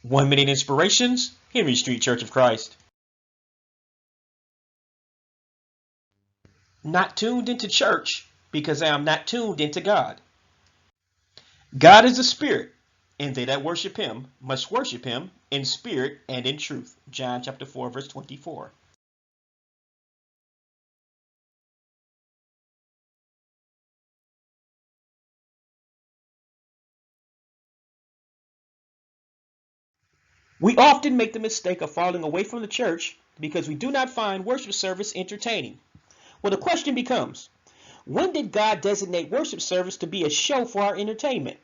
1 Minute Inspirations, Henry Street Church of Christ. Not tuned into church because I am not tuned into God. God is a spirit, and they that worship him must worship him in spirit and in truth. John chapter 4, verse 24. We often make the mistake of falling away from the church because we do not find worship service entertaining. Well, the question becomes, when did God designate worship service to be a show for our entertainment?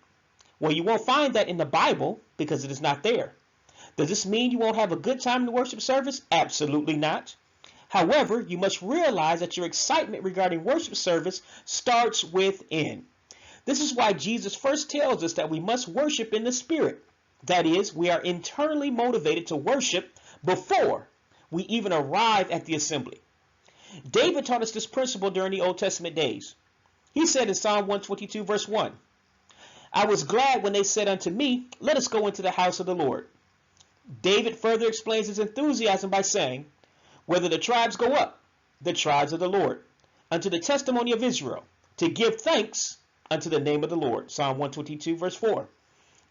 Well, you won't find that in the Bible because it is not there. Does this mean you won't have a good time in the worship service? Absolutely not. However, you must realize that your excitement regarding worship service starts within. This is why Jesus first tells us that we must worship in the Spirit. That is, we are internally motivated to worship before we even arrive at the assembly. David taught us this principle during the Old Testament days. He said in Psalm 122, verse 1, I was glad when they said unto me, let us go into the house of the Lord. David further explains his enthusiasm by saying, whether the tribes go up, the tribes of the Lord, unto the testimony of Israel, to give thanks unto the name of the Lord. Psalm 122, verse 4.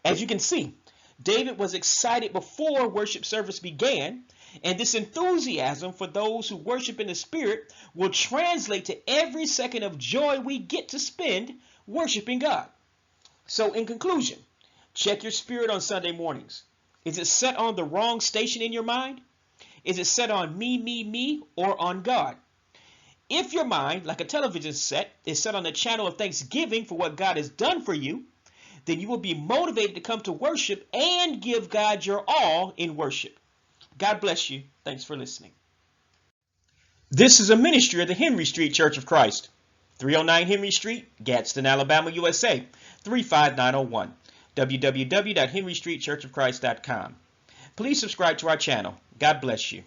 As you can see, David was excited before worship service began, and this enthusiasm for those who worship in the Spirit will translate to every second of joy we get to spend worshiping God. So in conclusion, check your spirit on Sunday mornings. Is it set on the wrong station in your mind? Is it set on me, or on God? If your mind, like a television set, is set on the channel of thanksgiving for what God has done for you, then you will be motivated to come to worship and give God your all in worship. God bless you. Thanks for listening. This is a ministry of the Henry Street Church of Christ, 309 Henry Street, Gadsden, Alabama, USA, 35901, www.henrystreetchurchofchrist.com. Please subscribe to our channel. God bless you.